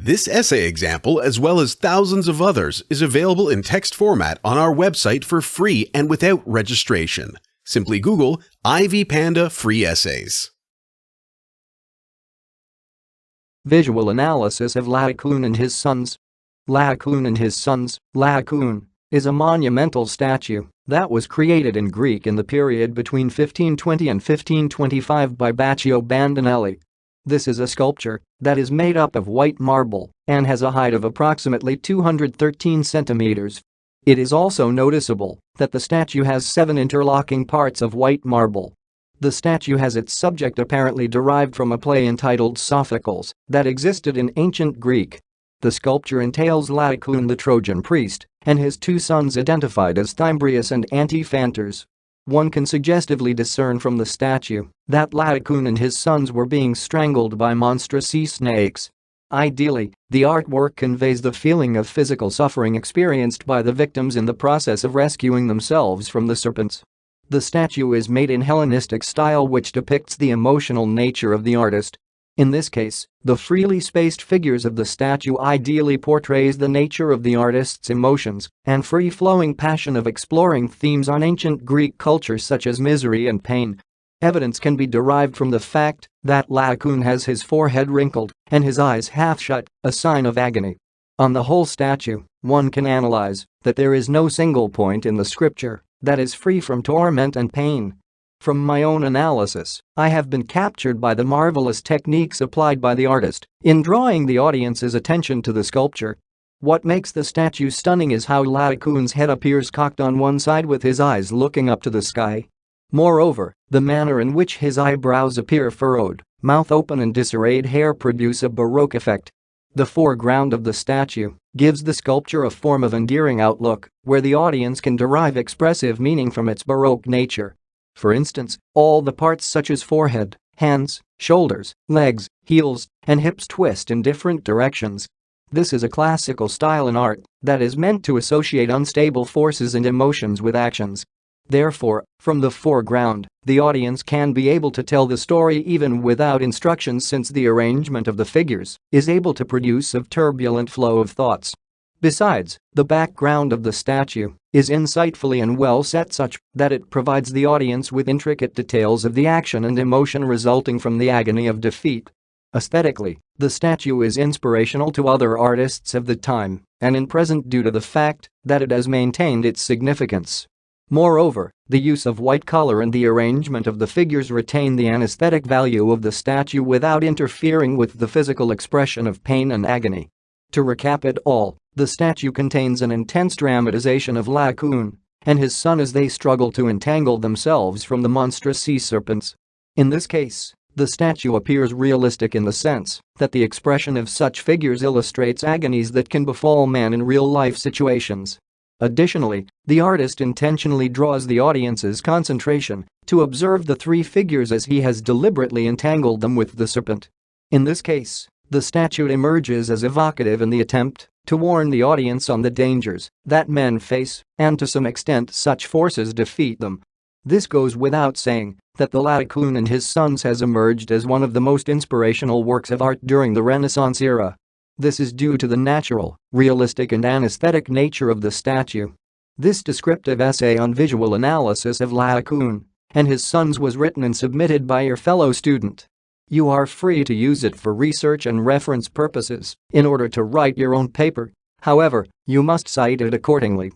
This essay example, as well as thousands of others, is available in text format on our website for free and without registration. Simply Google Ivy Panda Free Essays. Visual analysis of Laocoon and his sons. Laocoon and his sons. Laocoon is a monumental statue that was created in Greek in the period between 1520 and 1525 by Baccio Bandineli. This is a sculpture that is made up of white marble and has a height of approximately 213 centimeters. It is also noticeable that the statue has 7 interlocking parts of white marble. The statue has its subject apparently derived from a play entitled Sophocles that existed in ancient Greek. The sculpture entails Laocoon the Trojan priest and his 2 sons identified as Thymbreus and Antiphantes. One can suggestively discern from the statue that Laocoon and his sons were being strangled by monstrous sea snakes. Ideally, the artwork conveys the feeling of physical suffering experienced by the victims in the process of rescuing themselves from the serpents. The statue is made in Hellenistic style, which depicts the emotional nature of the artist. In this case, the freely spaced figures of the statue ideally portrays the nature of the artist's emotions and free-flowing passion of exploring themes on ancient Greek culture such as misery and pain. Evidence can be derived from the fact that Laocoon has his forehead wrinkled and his eyes half shut, a sign of agony. On the whole statue, one can analyze that there is no single point in the scripture that is free from torment and pain. From my own analysis, I have been captured by the marvelous techniques applied by the artist in drawing the audience's attention to the sculpture. What makes the statue stunning is how Laocoon's head appears cocked on one side with his eyes looking up to the sky. Moreover, the manner in which his eyebrows appear furrowed, mouth open and disarrayed hair produce a Baroque effect. The foreground of the statue gives the sculpture a form of endearing outlook where the audience can derive expressive meaning from its Baroque nature. For instance, all the parts such as forehead, hands, shoulders, legs, heels, and hips twist in different directions. This is a classical style in art that is meant to associate unstable forces and emotions with actions. Therefore, from the foreground, the audience can be able to tell the story even without instructions, since the arrangement of the figures is able to produce a turbulent flow of thoughts. Besides, the background of the statue is insightfully and well set such that it provides the audience with intricate details of the action and emotion resulting from the agony of defeat. Aesthetically, the statue is inspirational to other artists of the time and in present due to the fact that it has maintained its significance. Moreover, the use of white color and the arrangement of the figures retain the anesthetic value of the statue without interfering with the physical expression of pain and agony. To recap it all, the statue contains an intense dramatization of Laocoon and his son as they struggle to entangle themselves from the monstrous sea serpents. In this case, the statue appears realistic in the sense that the expression of such figures illustrates agonies that can befall man in real-life situations. Additionally, the artist intentionally draws the audience's concentration to observe the 3 figures as he has deliberately entangled them with the serpent. In this case, the statue emerges as evocative in the attempt to warn the audience on the dangers that men face and to some extent such forces defeat them. This goes without saying that the Laocoon and his sons has emerged as one of the most inspirational works of art during the Renaissance era. This is due to the natural, realistic and anesthetic nature of the statue. This descriptive essay on visual analysis of Laocoon and his sons was written and submitted by your fellow student. You are free to use it for research and reference purposes in order to write your own paper. However, you must cite it accordingly.